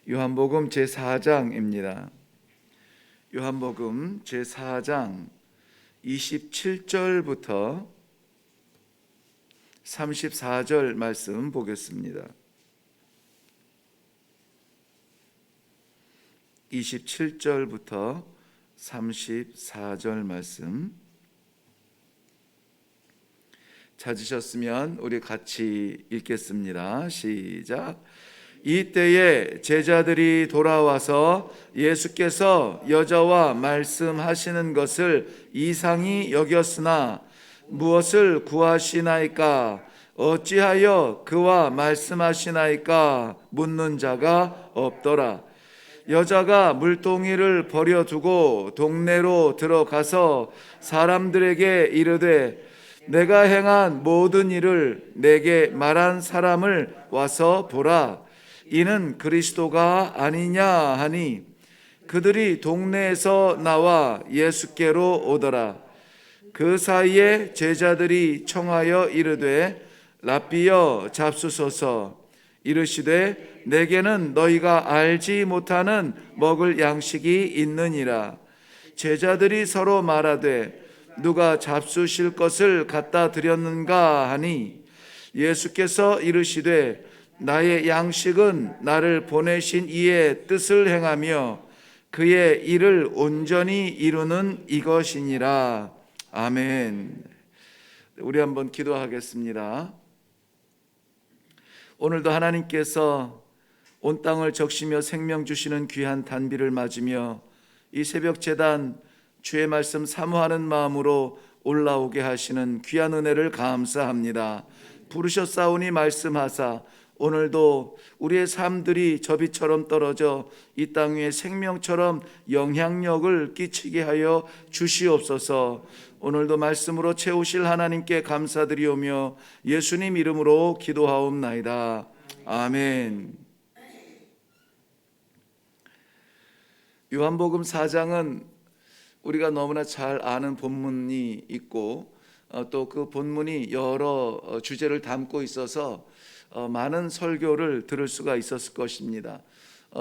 요한복음 제4장입니다. 요한복음 제4장 27절부터 34절 말씀 보겠습니다. 27절부터 34절 말씀 찾으셨으면 우리 같이 읽겠습니다. 시작. 이때에 제자들이 돌아와서 예수께서 여자와 말씀하시는 것을 이상히 여겼으나 무엇을 구하시나이까? 어찌하여 그와 말씀하시나이까? 묻는 자가 없더라. 여자가 물동이를 버려두고 동네로 들어가서 사람들에게 이르되 내가 행한 모든 일을 내게 말한 사람을 와서 보라. 이는 그리스도가 아니냐 하니 그들이 동네에서 나와 예수께로 오더라. 그 사이에 제자들이 청하여 이르되 랍비여 잡수소서. 이르시되 내게는 너희가 알지 못하는 먹을 양식이 있느니라. 제자들이 서로 말하되 누가 잡수실 것을 갖다 드렸는가 하니 예수께서 이르시되 나의 양식은 나를 보내신 이의 뜻을 행하며 그의 일을 온전히 이루는 이것이니라. 아멘. 우리 한번 기도하겠습니다. 오늘도 하나님께서 온 땅을 적시며 생명 주시는 귀한 단비를 맞으며 이 새벽 제단 주의 말씀 사모하는 마음으로 올라오게 하시는 귀한 은혜를 감사합니다. 부르셨사오니 말씀하사 오늘도 우리의 삶들이 저비처럼 떨어져 이 땅 위에 생명처럼 영향력을 끼치게 하여 주시옵소서. 오늘도 말씀으로 채우실 하나님께 감사드리오며 예수님 이름으로 기도하옵나이다. 아멘. 요한복음 4장은 우리가 너무나 잘 아는 본문이 있고 또 그 본문이 여러 주제를 담고 있어서 많은 설교를 들을 수가 있었을 것입니다.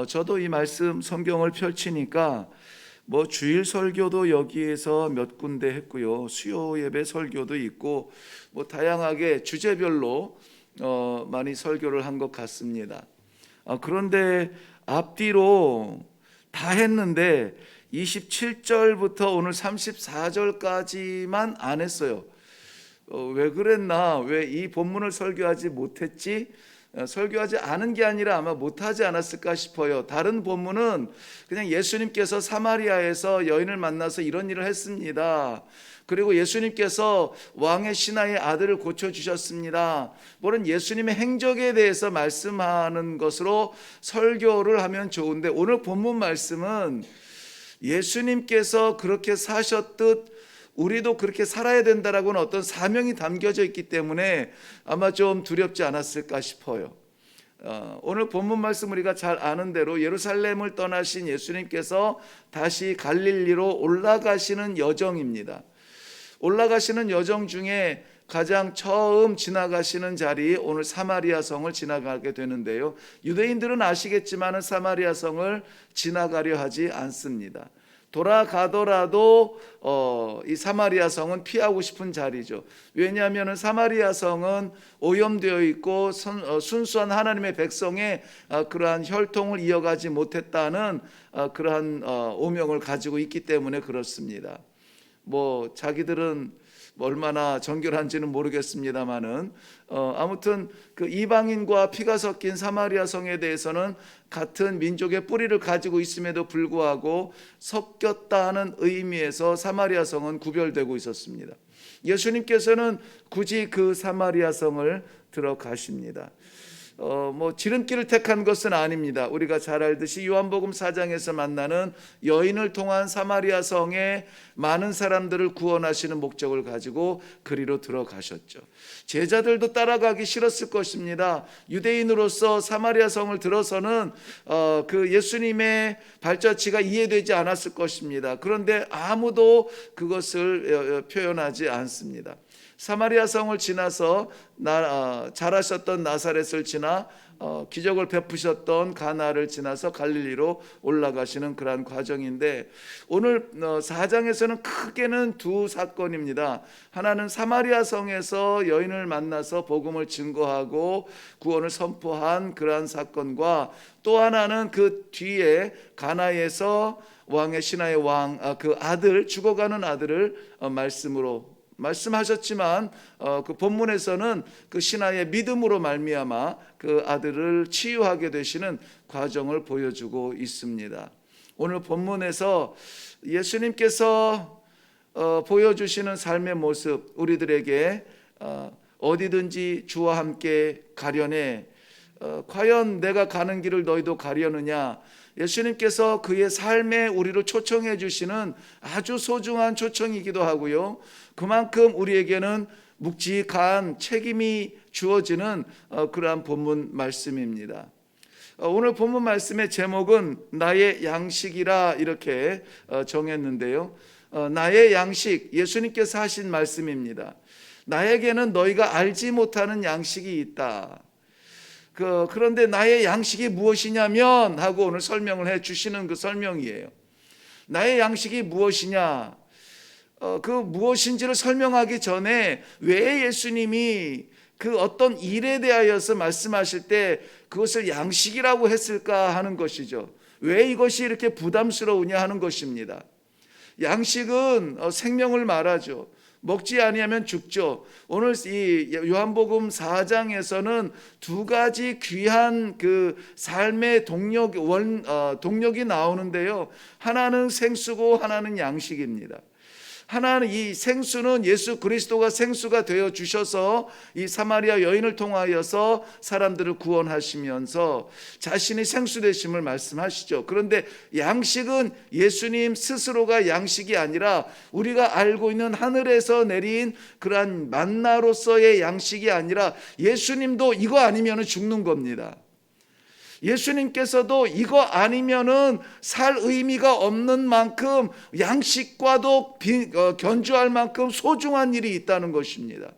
저도 이 말씀 성경을 펼치니까 뭐 주일 설교도 여기에서 몇 군데 했고요, 수요 예배 설교도 있고 뭐 다양하게 주제별로 많이 설교를 한 것 같습니다. 그런데 앞뒤로 다 했는데 27절부터 오늘 34절까지만 안 했어요. 왜 그랬나? 왜 이 본문을 설교하지 못했지? 설교하지 않은 게 아니라 아마 못하지 않았을까 싶어요. 다른 본문은 그냥 예수님께서 사마리아에서 여인을 만나서 이런 일을 했습니다. 그리고 예수님께서 왕의 신하의 아들을 고쳐주셨습니다. 뭐는 예수님의 행적에 대해서 말씀하는 것으로 설교를 하면 좋은데 오늘 본문 말씀은 예수님께서 그렇게 사셨듯 우리도 그렇게 살아야 된다라고는 어떤 사명이 담겨져 있기 때문에 아마 좀 두렵지 않았을까 싶어요. 오늘 본문 말씀 우리가 잘 아는 대로 예루살렘을 떠나신 예수님께서 다시 갈릴리로 올라가시는 여정입니다. 올라가시는 여정 중에 가장 처음 지나가시는 자리 오늘 사마리아 성을 지나가게 되는데요, 유대인들은 아시겠지만 사마리아 성을 지나가려 하지 않습니다. 돌아가더라도 이 사마리아 성은 피하고 싶은 자리죠. 왜냐하면 사마리아 성은 오염되어 있고 순수한 하나님의 백성의 그러한 혈통을 이어가지 못했다는 그러한 오명을 가지고 있기 때문에 그렇습니다. 뭐 자기들은 얼마나 정결한지는 모르겠습니다만은 아무튼 그 이방인과 피가 섞인 사마리아 성에 대해서는 같은 민족의 뿌리를 가지고 있음에도 불구하고 섞였다는 의미에서 사마리아 성은 구별되고 있었습니다. 예수님께서는 굳이 그 사마리아 성을 들어가십니다. 뭐 지름길을 택한 것은 아닙니다. 우리가 잘 알듯이 요한복음 4장에서 만나는 여인을 통한 사마리아 성에 많은 사람들을 구원하시는 목적을 가지고 그리로 들어가셨죠. 제자들도 따라가기 싫었을 것입니다. 유대인으로서 사마리아 성을 들어서는 그 예수님의 발자취가 이해되지 않았을 것입니다. 그런데 아무도 그것을 표현하지 않습니다. 사마리아 성을 지나서 자라셨던 나사렛을 지나 기적을 베푸셨던 가나를 지나서 갈릴리로 올라가시는 그러한 과정인데, 오늘 4장에서는 크게는 두 사건입니다. 하나는 사마리아 성에서 여인을 만나서 복음을 증거하고 구원을 선포한 그러한 사건과, 또 하나는 그 뒤에 가나에서 왕의 신하의 그 아들, 죽어가는 아들을 말씀으로 말씀하셨지만 그 본문에서는 그 신하의 믿음으로 말미암아 그 아들을 치유하게 되시는 과정을 보여주고 있습니다. 오늘 본문에서 예수님께서 보여주시는 삶의 모습, 우리들에게 어디든지 주와 함께 가려네, 과연 내가 가는 길을 너희도 가려느냐, 예수님께서 그의 삶에 우리를 초청해 주시는 아주 소중한 초청이기도 하고요, 그만큼 우리에게는 묵직한 책임이 주어지는 그러한 본문 말씀입니다. 오늘 본문 말씀의 제목은 나의 양식이라 이렇게 정했는데요, 나의 양식, 예수님께서 하신 말씀입니다. 나에게는 너희가 알지 못하는 양식이 있다. 그런데 나의 양식이 무엇이냐면 하고 오늘 설명을 해 주시는 그 설명이에요. 나의 양식이 무엇이냐, 그 무엇인지를 설명하기 전에 왜 예수님이 그 어떤 일에 대하여서 말씀하실 때 그것을 양식이라고 했을까 하는 것이죠. 왜 이것이 이렇게 부담스러우냐 하는 것입니다. 양식은 생명을 말하죠. 먹지 아니하면 죽죠. 오늘 이 요한복음 4장에서는 두 가지 귀한 그 삶의 동력이 나오는데요, 하나는 생수고 하나는 양식입니다. 하나는 이 생수는 예수 그리스도가 생수가 되어 주셔서 이 사마리아 여인을 통하여서 사람들을 구원하시면서 자신이 생수 되심을 말씀하시죠. 그런데 양식은 예수님 스스로가 양식이 아니라 우리가 알고 있는 하늘에서 내린 그러한 만나로서의 양식이 아니라 예수님도 이거 아니면 죽는 겁니다. 예수님께서도 이거 아니면은 살 의미가 없는 만큼 양식과도 견주할 만큼 소중한 일이 있다는 것입니다.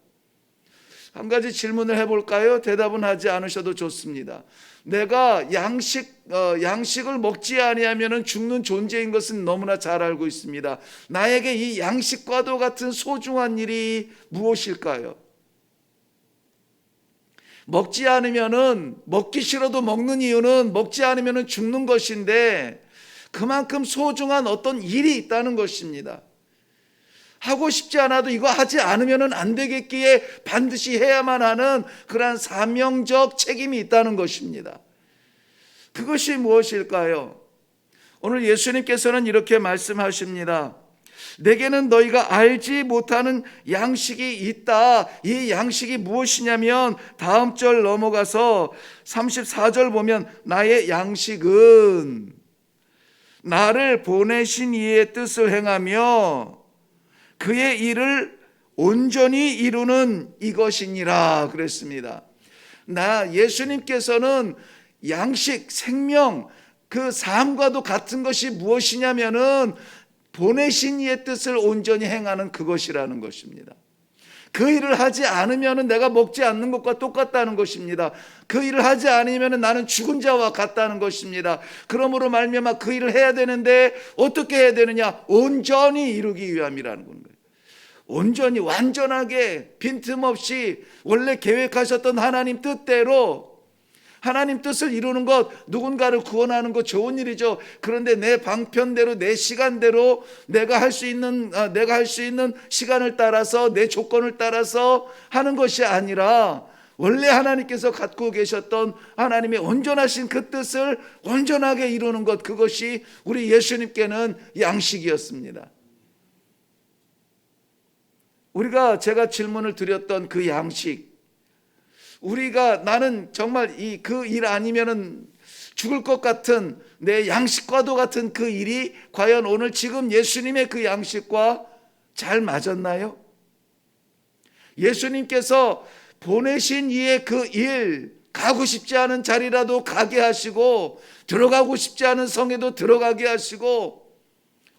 한 가지 질문을 해볼까요? 대답은 하지 않으셔도 좋습니다. 내가 양식을 먹지 아니하면은 죽는 존재인 것은 너무나 잘 알고 있습니다. 나에게 이 양식과도 같은 소중한 일이 무엇일까요? 먹지 않으면은, 먹기 싫어도 먹는 이유는 먹지 않으면은 죽는 것인데 그만큼 소중한 어떤 일이 있다는 것입니다. 하고 싶지 않아도 이거 하지 않으면은 안 되겠기에 반드시 해야만 하는 그러한 사명적 책임이 있다는 것입니다. 그것이 무엇일까요? 오늘 예수님께서는 이렇게 말씀하십니다. 내게는 너희가 알지 못하는 양식이 있다. 이 양식이 무엇이냐면 다음 절 넘어가서 34절 보면 나의 양식은 나를 보내신 이의 뜻을 행하며 그의 일을 온전히 이루는 이것이니라 그랬습니다. 예수님께서는 양식, 생명, 그 삶과도 같은 것이 무엇이냐면은 보내신 이의 뜻을 온전히 행하는 그것이라는 것입니다. 그 일을 하지 않으면 내가 먹지 않는 것과 똑같다는 것입니다. 그 일을 하지 않으면 나는 죽은 자와 같다는 것입니다. 그러므로 말미암아 그 일을 해야 되는데 어떻게 해야 되느냐? 온전히 이루기 위함이라는 거예요. 온전히, 완전하게, 빈틈없이 원래 계획하셨던 하나님 뜻대로, 하나님 뜻을 이루는 것, 누군가를 구원하는 것 좋은 일이죠. 그런데 내 방편대로, 내 시간대로 내가 할 수 있는 시간을 따라서, 내 조건을 따라서 하는 것이 아니라 원래 하나님께서 갖고 계셨던 하나님의 온전하신 그 뜻을 온전하게 이루는 것, 그것이 우리 예수님께는 양식이었습니다. 제가 질문을 드렸던 그 양식, 나는 정말 그 일 아니면은 죽을 것 같은 내 양식과도 같은 그 일이 과연 오늘 지금 예수님의 그 양식과 잘 맞았나요? 예수님께서 보내신 이의 그 일, 가고 싶지 않은 자리라도 가게 하시고, 들어가고 싶지 않은 성에도 들어가게 하시고,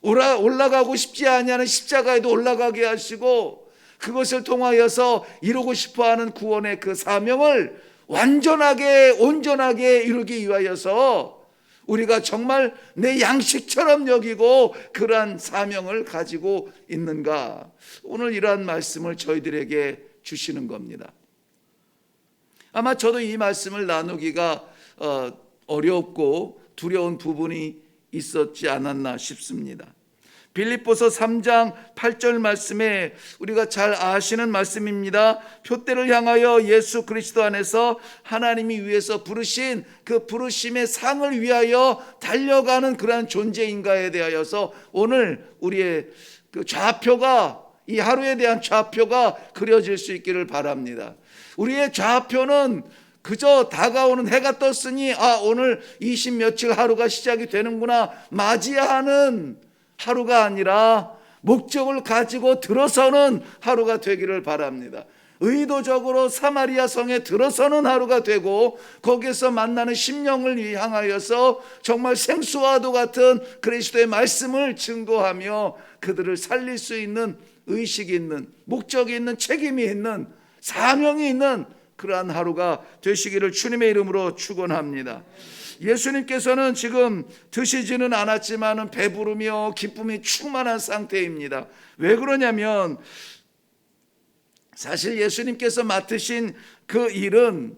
올라가고 싶지 않은 십자가에도 올라가게 하시고, 그것을 통하여서 이루고 싶어하는 구원의 그 사명을 완전하게 온전하게 이루기 위하여서 우리가 정말 내 양식처럼 여기고 그러한 사명을 가지고 있는가? 오늘 이러한 말씀을 저희들에게 주시는 겁니다. 아마 저도 이 말씀을 나누기가 어렵고 두려운 부분이 있었지 않았나 싶습니다. 빌립보서 3장 8절 말씀에 우리가 잘 아시는 말씀입니다. 표대를 향하여 예수 그리스도 안에서 하나님이 위해서 부르신 그 부르심의 상을 위하여 달려가는 그러한 존재인가에 대하여서 오늘 우리의 그 좌표가, 이 하루에 대한 좌표가 그려질 수 있기를 바랍니다. 우리의 좌표는 그저 다가오는 해가 떴으니 오늘 20 며칠 하루가 시작이 되는구나 맞이하는 하루가 아니라 목적을 가지고 들어서는 하루가 되기를 바랍니다. 의도적으로 사마리아 성에 들어서는 하루가 되고 거기에서 만나는 심령을 향하여서 정말 생수와도 같은 그리스도의 말씀을 증거하며 그들을 살릴 수 있는 의식이 있는, 목적이 있는, 책임이 있는, 사명이 있는 그러한 하루가 되시기를 주님의 이름으로 축원합니다. 예수님께서는 지금 드시지는 않았지만 배부르며 기쁨이 충만한 상태입니다. 왜 그러냐면 사실 예수님께서 맡으신 그 일은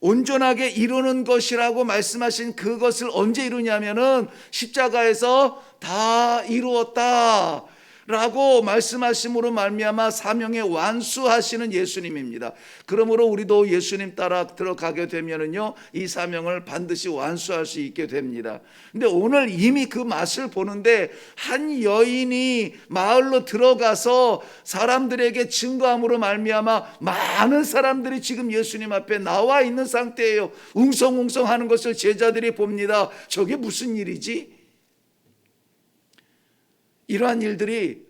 온전하게 이루는 것이라고 말씀하신 그것을 언제 이루냐면은 십자가에서 다 이루었다 라고 말씀하심으로 말미암아 사명에 완수하시는 예수님입니다. 그러므로 우리도 예수님 따라 들어가게 되면은요 이 사명을 반드시 완수할 수 있게 됩니다. 근데 오늘 이미 그 맛을 보는데 한 여인이 마을로 들어가서 사람들에게 증거함으로 말미암아 많은 사람들이 지금 예수님 앞에 나와 있는 상태예요. 웅성웅성하는 것을 제자들이 봅니다. 저게 무슨 일이지? 이러한 일들이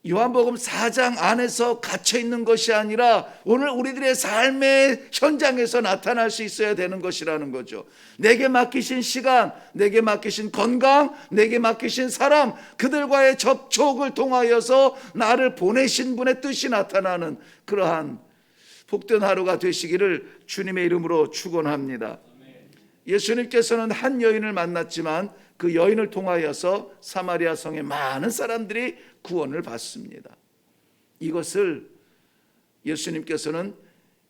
요한복음 4장 안에서 갇혀 있는 것이 아니라 오늘 우리들의 삶의 현장에서 나타날 수 있어야 되는 것이라는 거죠. 내게 맡기신 시간, 내게 맡기신 건강, 내게 맡기신 사람, 그들과의 접촉을 통하여서 나를 보내신 분의 뜻이 나타나는 그러한 복된 하루가 되시기를 주님의 이름으로 축원합니다. 예수님께서는 한 여인을 만났지만 그 여인을 통하여서 사마리아 성의 많은 사람들이 구원을 받습니다. 이것을 예수님께서는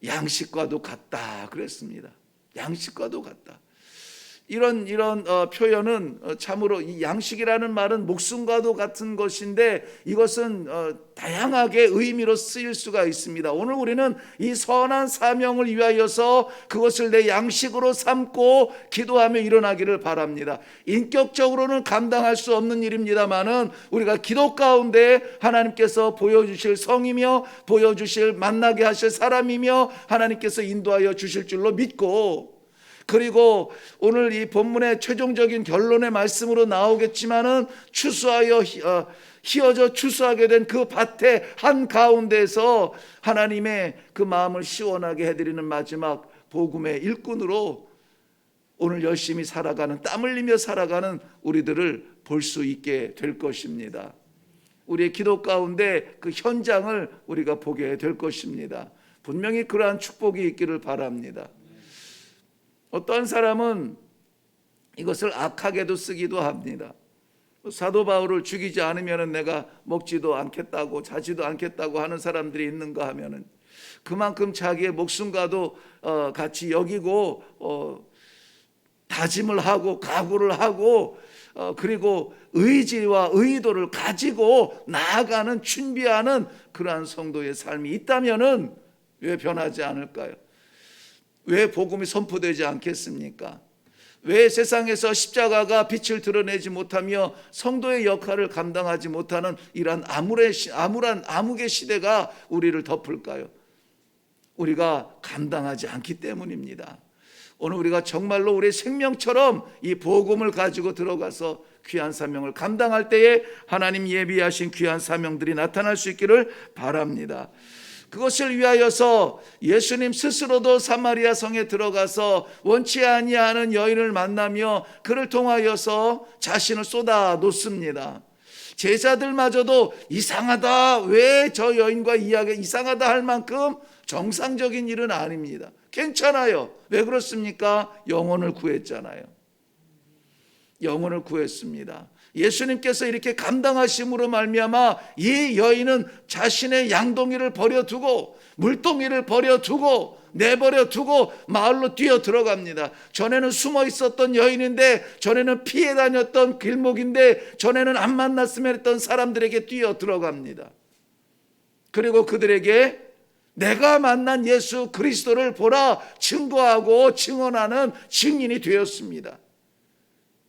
양식과도 같다 그랬습니다. 양식과도 같다. 이런 표현은 참으로 이 양식이라는 말은 목숨과도 같은 것인데 이것은 다양하게 의미로 쓰일 수가 있습니다. 오늘 우리는 이 선한 사명을 위하여서 그것을 내 양식으로 삼고 기도하며 일어나기를 바랍니다. 인격적으로는 감당할 수 없는 일입니다만은 우리가 기도 가운데 하나님께서 보여주실 성이며 보여주실 만나게 하실 사람이며 하나님께서 인도하여 주실 줄로 믿고, 그리고 오늘 이 본문의 최종적인 결론의 말씀으로 나오겠지만은 추수하여 휘어져 추수하게 된 그 밭의 한 가운데서 하나님의 그 마음을 시원하게 해드리는 마지막 복음의 일꾼으로 오늘 열심히 살아가는, 땀 흘리며 살아가는 우리들을 볼 수 있게 될 것입니다. 우리의 기도 가운데 그 현장을 우리가 보게 될 것입니다. 분명히 그러한 축복이 있기를 바랍니다. 어떤 사람은 이것을 악하게도 쓰기도 합니다. 사도 바울을 죽이지 않으면 내가 먹지도 않겠다고 자지도 않겠다고 하는 사람들이 있는가 하면은 그만큼 자기의 목숨과도 같이 여기고 다짐을 하고 각오를 하고 그리고 의지와 의도를 가지고 나아가는 준비하는 그러한 성도의 삶이 있다면은 왜 변하지 않을까요? 왜 복음이 선포되지 않겠습니까? 왜 세상에서 십자가가 빛을 드러내지 못하며 성도의 역할을 감당하지 못하는 이러한 암울한 암흑의 시대가 우리를 덮을까요? 우리가 감당하지 않기 때문입니다. 오늘 우리가 정말로 우리의 생명처럼 이 복음을 가지고 들어가서 귀한 사명을 감당할 때에 하나님 예비하신 귀한 사명들이 나타날 수 있기를 바랍니다. 그것을 위하여서 예수님 스스로도 사마리아 성에 들어가서 원치 아니하는 여인을 만나며 그를 통하여서 자신을 쏟아 놓습니다. 제자들마저도 이상하다, 왜 저 여인과 이야기 이상하다 할 만큼 정상적인 일은 아닙니다. 괜찮아요. 왜 그렇습니까? 영혼을 구했잖아요. 영혼을 구했습니다. 예수님께서 이렇게 감당하심으로 말미암아 이 여인은 자신의 양동이를 버려두고 물동이를 버려두고 내버려두고 마을로 뛰어 들어갑니다. 전에는 숨어 있었던 여인인데, 전에는 피해 다녔던 길목인데, 전에는 안 만났으면 했던 사람들에게 뛰어 들어갑니다. 그리고 그들에게 내가 만난 예수 그리스도를 보라 증거하고 증언하는 증인이 되었습니다.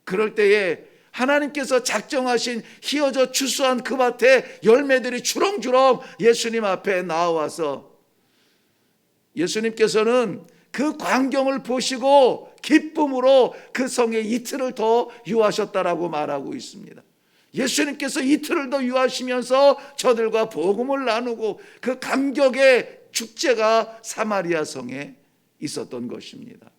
그럴 때에 하나님께서 작정하신 휘어져 추수한 그 밭에 열매들이 주렁주렁 예수님 앞에 나와서 예수님께서는 그 광경을 보시고 기쁨으로 그 성에 이틀을 더 유하셨다라고 말하고 있습니다. 예수님께서 이틀을 더 유하시면서 저들과 복음을 나누고 그 감격의 축제가 사마리아 성에 있었던 것입니다.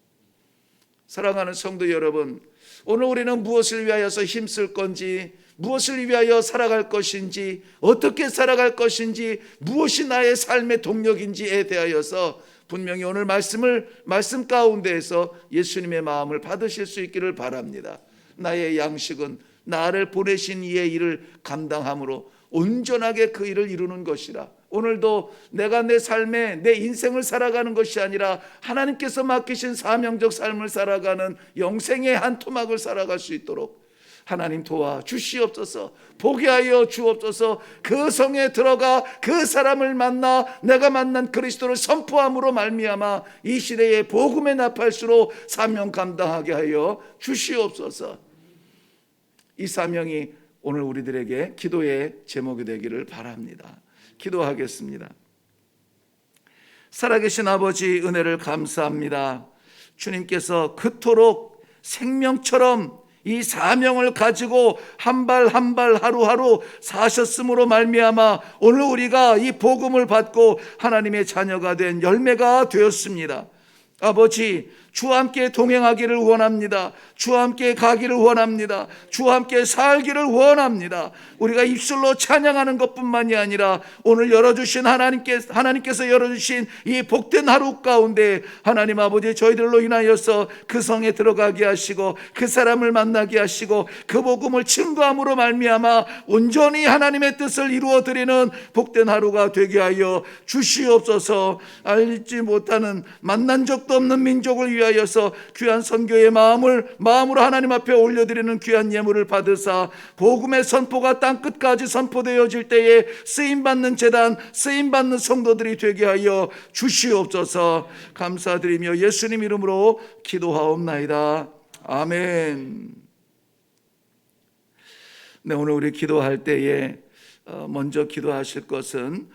사랑하는 성도 여러분, 오늘 우리는 무엇을 위하여서 힘쓸 건지, 무엇을 위하여 살아갈 것인지, 어떻게 살아갈 것인지, 무엇이 나의 삶의 동력인지에 대하여서 분명히 오늘 말씀 가운데에서 예수님의 마음을 받으실 수 있기를 바랍니다. 나의 양식은 나를 보내신 이의 일을 감당함으로 온전하게 그 일을 이루는 것이라. 오늘도 내가 내 삶에 내 인생을 살아가는 것이 아니라 하나님께서 맡기신 사명적 삶을 살아가는 영생의 한 토막을 살아갈 수 있도록 하나님 도와 주시옵소서. 보게 하여 주옵소서. 그 성에 들어가 그 사람을 만나 내가 만난 그리스도를 선포함으로 말미암아 이 시대의 복음의 나팔수로 사명 감당하게 하여 주시옵소서. 이 사명이 오늘 우리들에게 기도의 제목이 되기를 바랍니다. 기도하겠습니다. 살아계신 아버지, 은혜를 감사합니다. 주님께서 그토록 생명처럼 이 사명을 가지고 한 발 한 발 하루하루 사셨으므로 말미암아 오늘 우리가 이 복음을 받고 하나님의 자녀가 된 열매가 되었습니다. 아버지, 주와 함께 동행하기를 원합니다. 주와 함께 가기를 원합니다. 주와 함께 살기를 원합니다. 우리가 입술로 찬양하는 것뿐만이 아니라 오늘 열어주신 하나님께서 열어주신 이 복된 하루 가운데 하나님 아버지, 저희들로 인하여서 그 성에 들어가게 하시고 그 사람을 만나게 하시고 그 복음을 증거함으로 말미암아 온전히 하나님의 뜻을 이루어드리는 복된 하루가 되게 하여 주시옵소서. 알지 못하는, 만난 적도 없는 민족을 위하여서 귀한 선교의 마음으로 하나님 앞에 올려드리는 귀한 예물을 받으사 복음의 선포가 땅끝까지 선포되어질 때에 쓰임받는 제단, 쓰임받는 성도들이 되게 하여 주시옵소서. 감사드리며 예수님 이름으로 기도하옵나이다. 아멘. 네, 오늘 우리 기도할 때에 먼저 기도하실 것은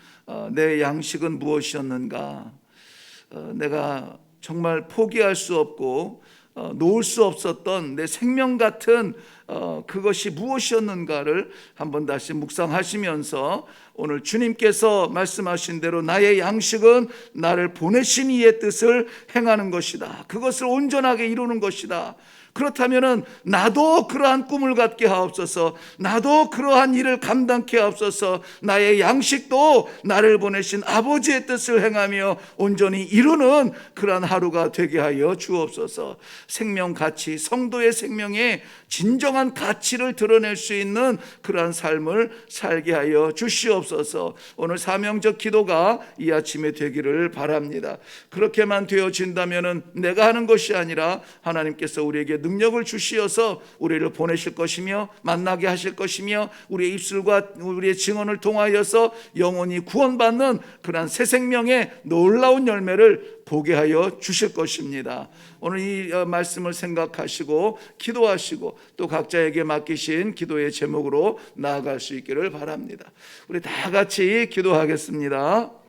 내 양식은 무엇이었는가? 내가 정말 포기할 수 없고 놓을 수 없었던 내 생명 같은 그것이 무엇이었는가를 한번 다시 묵상하시면서 오늘 주님께서 말씀하신 대로 나의 양식은 나를 보내신 이의 뜻을 행하는 것이다. 그것을 온전하게 이루는 것이다. 그렇다면은 나도 그러한 꿈을 갖게 하옵소서. 나도 그러한 일을 감당케 하옵소서. 나의 양식도 나를 보내신 아버지의 뜻을 행하며 온전히 이루는 그러한 하루가 되게 하여 주옵소서. 생명 가치, 성도의 생명에 진정한 가치를 드러낼 수 있는 그러한 삶을 살게 하여 주시옵소서. 오늘 사명적 기도가 이 아침에 되기를 바랍니다. 그렇게만 되어진다면은 내가 하는 것이 아니라 하나님께서 우리에게 능력을 주시어서 우리를 보내실 것이며 만나게 하실 것이며 우리의 입술과 우리의 증언을 통하여서 영원히 구원받는 그러한 새 생명의 놀라운 열매를 보게 하여 주실 것입니다. 오늘 이 말씀을 생각하시고 기도하시고 또 각자에게 맡기신 기도의 제목으로 나아갈 수 있기를 바랍니다. 우리 다 같이 기도하겠습니다.